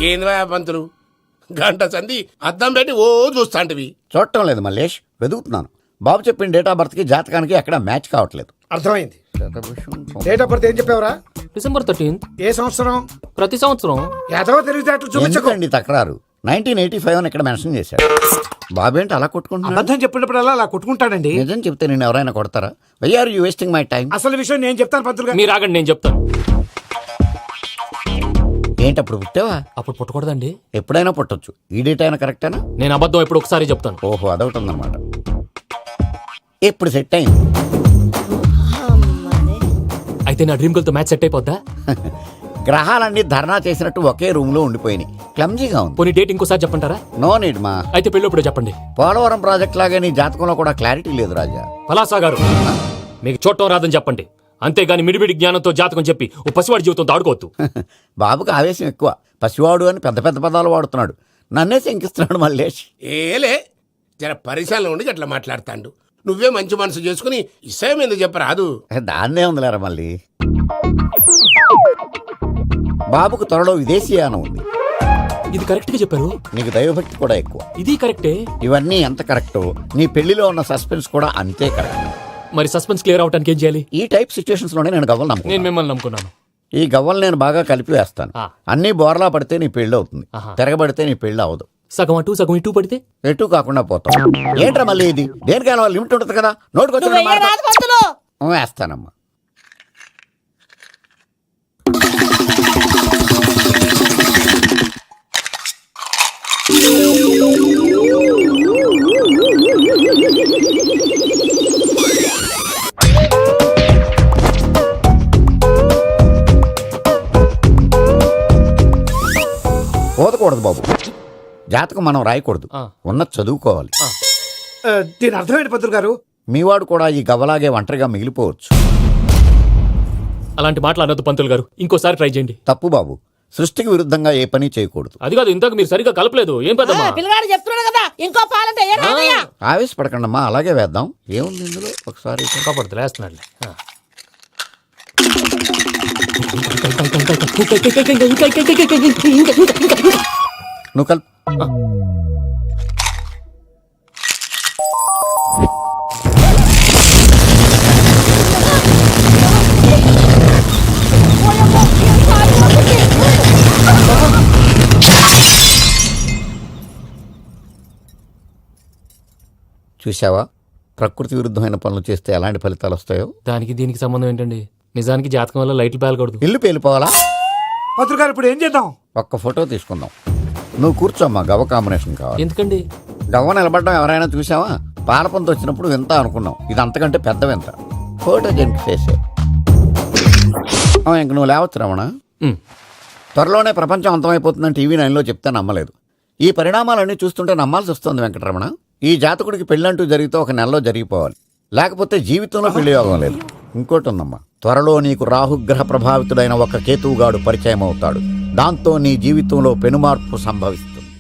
ఏంద్రా పంతులు, గంట సంధి అద్దం పెట్టి ఓ చూస్తాంటివి. చూడటం లేదు మల్లేష్, వెతుకుతున్నాను. బాబు చెప్పిన డేట్ ఆఫ్ బర్త్ కి జాతకానికి ఎక్కడ మ్యాచ్ కావట్లేదు. అర్థమైంది. డేట్ ఆఫ్ బర్త్ ఏం చెప్పావురా? December 13th. ఏ సంవత్సరం? ప్రతి సంవత్సరం. ఏదో తెలివితేటలు చూపించకండి. ఎందుకండి తక్రారు? 1985 అని ఇక్కడ మెన్షన్ చేశాడు. బాబు ఏంటి అలా కొట్టుకుంటున్నాడు? అబద్ధం చెప్పినప్పుడు అలా కొట్టుకుంటాడండి. నిజం చెప్తే నేను ఎవరైనా కొడతారా? Why are you wasting my time? అసలు విషయం నేను చెప్తాను పంతులు గారు. మీరు ఆగండి, నేను చెప్తాను. ఏంటి అప్పుడు పుట్టావా? అప్పుడు పుట్టకూడదండి. ఎప్పుడైనా పుట్టొచ్చు. ఈ డేట్ అయినా కరెక్టేనా? నేను అబద్ధం ఎప్పుడు ఒకసారి చెప్తాను. ఓహో, అదొకటి ఉందన్నమాట. ఇప్పుడు సెట్ అయింది. అయితే నా డ్రీమ్ గర్ల్ తో మ్యాచ్ సెట్ అయిపోద్దా? గ్రహాలన్నీ ధర్నా చేసినట్టు ఒకే రూమ్ లో ఉండిపోయినాయి. క్లమ్జీగా ఉంది. పోనీ డేట్ ఇంకోసారి చెప్పంటారా? నో నీడ్ మా. అయితే పెళ్ళప్పుడు చెప్పండి. పోలవరం ప్రాజెక్ట్ లాగే నీ జాతకంలో కూడా క్లారిటీ లేదు రాజా. పలాసా గారు, మీకు చూడటం రాదని చెప్పండి. అంతేగాని మిడిమిడి జ్ఞానంతో జాతకం చెప్పి ఓ పసివాడి జీవితంతో ఆడుకోవద్దు. బాబుకి ఆవేశం ఎక్కువ. పసివాడు అని పెద్ద పెద్ద పదాలు వాడుతున్నాడు. నన్నే శంకిస్తున్నాడు మల్లేష్. ఏలే, జర పరిశీలన ఉండి అట్లా మాట్లాడతాండు. నువ్వే మంచి మనసు చేసుకుని ఇసేం ఎందుకు చెప్పరాదు? దాన్నే ఉందిలేరా మళ్ళీ. బాబుకు త్వరలో విదేశీయానం ఉంది. ఇది కరెక్ట్ గా చెప్పారు. నీకు దైవభక్తి కూడా ఎక్కువ. ఇది కరెక్టే. ఇవన్నీ ఎంత కరెక్టో నీ పెళ్లిలో ఉన్న సస్పెన్స్ కూడా అంతే కరెక్ట్. మరి సస్పెన్స్ క్లియర్ అవడానికి ఏం చేయాలి? ఈ టైప్ సిచ్యువేషన్స్ లోనే నేను గవ్వలు నేను మిమ్మల్ని నమ్ముకున్నాను. ఈ గవ్వలు నేను బాగా కలిపి వేస్తాను. అన్ని బోర్లా పడితే నీ పెళ్లి అవుతుంది. తిరగబడితే నీ పెళ్లి అవదు. సగం అటు సగం ఇటు పడితే ఎటు కాకుండా పోతాం. ఏంట్రా మళ్ళీ ఇది? దేనికైనా లిమిట్ ఉంటుంది కదా. నోటుకొచ్చి వేస్తానమ్మా. పోదకూడదు బాబు. జాతకం మనం రాయకూడదు, ఉన్నది చదువుకోవాలి. దీని అర్థమైంది పంతులు గారు. మీవాడు కూడా ఈ గవ్వలాగే ఒంటరిగా మిగిలిపోవచ్చు. అలాంటి మాటలు అనొద్దు పంతులు గారు. ఇంకోసారి ట్రై చేయండి. తప్పు బాబు. సృష్టికి విరుద్ధంగా ఏ పని చేయకూడదు. అది కాదు, ఇంతకు మీరు సరిగ్గా కలపలేదు. ఏం పెద్దమ్మా? పిల్లగాడు చెప్తున్నాడు కదా, ఇంకో పాలంటే ఆవేశపడకండమ్మా, అలాగే వేద్దాం. ఏముంది ఇందులో? ఒకసారి కాపాడుతు వేస్తున్నాడు. నువ్వు కల్. చూసావా, ప్రకృతి విరుద్ధమైన పనులు చేస్తే ఎలాంటి ఫలితాలు వస్తాయో. దానికి దీనికి సంబంధం ఏంటండి? నిజానికి జాతకం వల్ల లైట్లు పేలకూడదు. ఇల్లు పేలిపోవాలా? పంతులు గారు ఇప్పుడు ఏం చేద్దాం? ఒక్క ఫోటో తీసుకుందాం. నువ్వు కూర్చోమ్మా, గవ్వ కాంబినేషన్ కావాలి. ఎందుకండి? గవ్వ నిలబడడం ఎవరైనా చూసావా? పాలపంత వచ్చినప్పుడు వింత అనుకున్నాం, ఇది అంతకంటే పెద్ద వింత. ఫోటో జెనికి చేసే ఇంక నువ్వు లేవచ్చు రమణ. త్వరలోనే ప్రపంచం అంతమైపోతుందని టీవీ 9లో చెప్తే నమ్మలేదు. ఈ పరిణామాలన్నీ చూస్తుంటే నమ్మాల్సి వస్తుంది వెంకటరమణ. ఈ జాతకుడికి పెళ్ళంటూ జరిగితే ఒక నెలలో జరిగిపోవాలి, లేకపోతే జీవితంలో పెళ్లి యోగం లేదు. ఇంకోటి ఉందమ్మా, త్వరలో నీకు రాహుగ్రహ ప్రభావితుడైన ఒక కేతువుగాడు పరిచయం అవుతాడు. దాంతో నీ జీవితంలో పెనుమార్పు సంభవిస్తుంది.